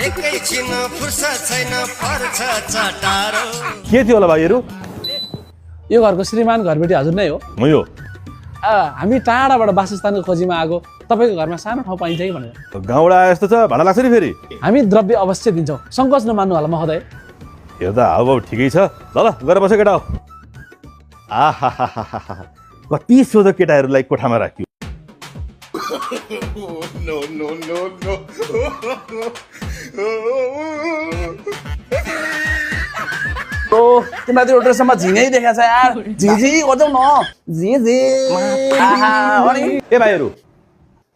एकैछिन फुर्सद छैन पर्छ चटारो। के थियो होला भाइहरू? यो घरको श्रीमान घरबेटी हजुर नै हो? म यो हामी टाढाबाट वासस्थानको खोजीमा आएको, तपाईँको घरमा सानो ठाउँ पाइन्छ कि भनेर। गाउँबाट आए जस्तो छ, भाडा लाग्छ नि फेरि? हामी द्रव्य अवश्य दिन्छौँ, सङ्कोच नमान्नु होला महोदय। हेर्दा हाउभाउ ठिकै छ। ल गएर बस केटा हो। आहा कति सोझो केटाहरूलाई कोठामा राख्यो। तिमीलाई त्यो ड्रेसमा झिङै देखाएको छ यार। झिझी गर्छौ न झिझी। ए भाइहरू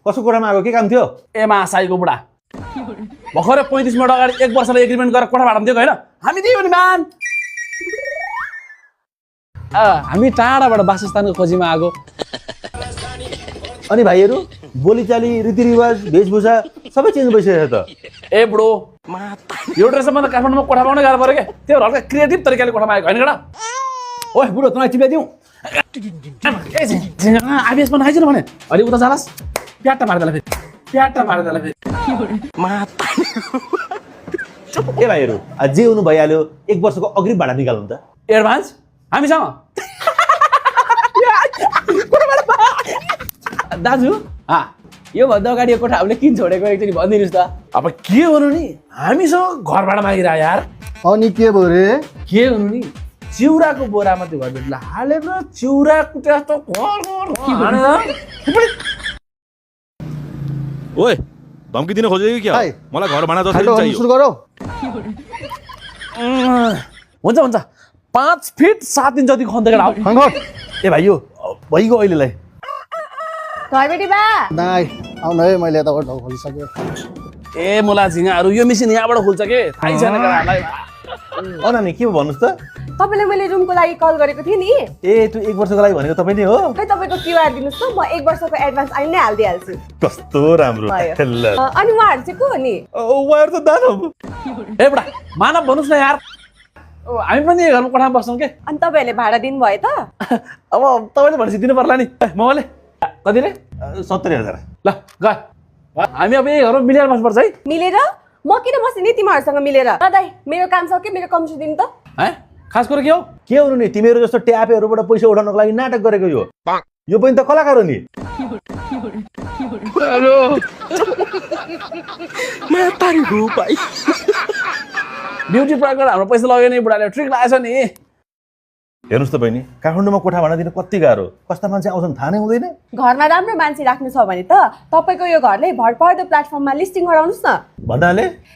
कसको कोठामा आएको? के काम थियो? ए महासाईको बुढा भर्खरै 35 मिनट अगाडि 1 वर्षलाई एग्रिमेन्ट गरेर कोठा भाडा दिएको होइन? हामी दियो नि मान। हामी टाढाबाट वासस्थानको खोजीमा आएको। अनि भाइहरू बोलीचाली रीतिरिवाज वेशभूषा सबै चेन्ज भइसकेको छ त। ए बुढो यो ड्रेसमा त काठमाडौँमा कोठा पाउनै गाह्रो पऱ्यो क्या। त्यो हल्का क्रिएटिभ तरिकाले कोठामा आएको होइन केटा? ओए बुढो तँलाई टिप्याइदिउँ? आबिएसमा नखाइछ भने अलि उता जालास्, प्याट्टा मारिदेला फेरि, प्याट्टा मारिदेला फेरि। ए भाइहरू जे हुनु भइहाल्यो, 1 वर्षको अग्रिम भाडा निकाल्नु त। एडभान्स हामीसँग दाजु। यो भन्दा अगाडि यो कोठा हामीले किन छोडेको एकचोटि भनिदिनुहोस् त। अब के गर्नु नि, हामीसँग घर भाडा मागिरह यार। अनि के भयो रे? के गर्नु नि, चिउराको बोरामा त्यो घरबेटीलाई हालेर चिउरा कुटे जस्तो ओए धम्की दिन खोजेको कि क्या? हाय। मलाई घर भाडा जसरी सुरु चाहियो। गरौ। हुन्छ हुन्छ 5 फिट 7 इंच जति खन्दै केटा हो। ए भाइ यो भइगयो अहिलेलाई। घरबेटी बा नाइ आउन है, मैले यताबाट ढोक खोलिसक्यो। ए मुला झिङाहरू यो मेसिन यहाँबाट खुल्छ के थाहै छैन केटाहरूलाई। नानी के भन्नुहोस् त? तपाईँले मैले रुमको लागि कल गरेको थिएँ नि। ए त्यो 1 वर्षको लागि भनेको तपाईँ नै हो? खै तपाईँको क्युआर दिनुहोस् त, म 1 वर्षको एडभान्स अहिले नै हालिदिइहाल्छु। कस्तो राम्रो। भयो। अनि उहाँहरू चाहिँ को हो नि? वायर त दानव। ए बुढा मानव भन्नुहोस् न यार, हामी पनि यही घरमा कोठामा बस्छौँ के। अनि तपाईँहरूले भाडा दिनुभयो त? अब तपाईँले भनेपछि दिनु पर्ला नि। मले कति रे? 70,000। ल गए हामी अब यही घरमा मिलेर बस्नुपर्छ है। मिलेर? म किन बस्ने नि तिमीहरूसँग मिलेर? दाइ मेरो काम सक्यो, मेरो कमिसन दिनु त। खास कुरो के हो? के हुनु नि, तिमीहरू जस्तो ट्यापेहरूबाट पैसा उठाउनको लागि नाटक गरेको यो पनि त कलाकार हो नि। ब्युटी प्रयोग गरेर हाम्रो पैसा लग्यो नि, बुढाले ट्रिक लगाएछ नि। हेर्नुहोस् त बहिनी, काठमाडौँमा कोठा भाडा दिन कति गाह्रो, कस्ता मान्छे आउँछन् थाहा नै हुँदैन। घरमा राम्रो मान्छे राख्नु छ भने त तपाईँको यो घरले भरपर्दो प्लेटफर्ममा लिस्टिङ गराउनुहोस् न। भन्नाले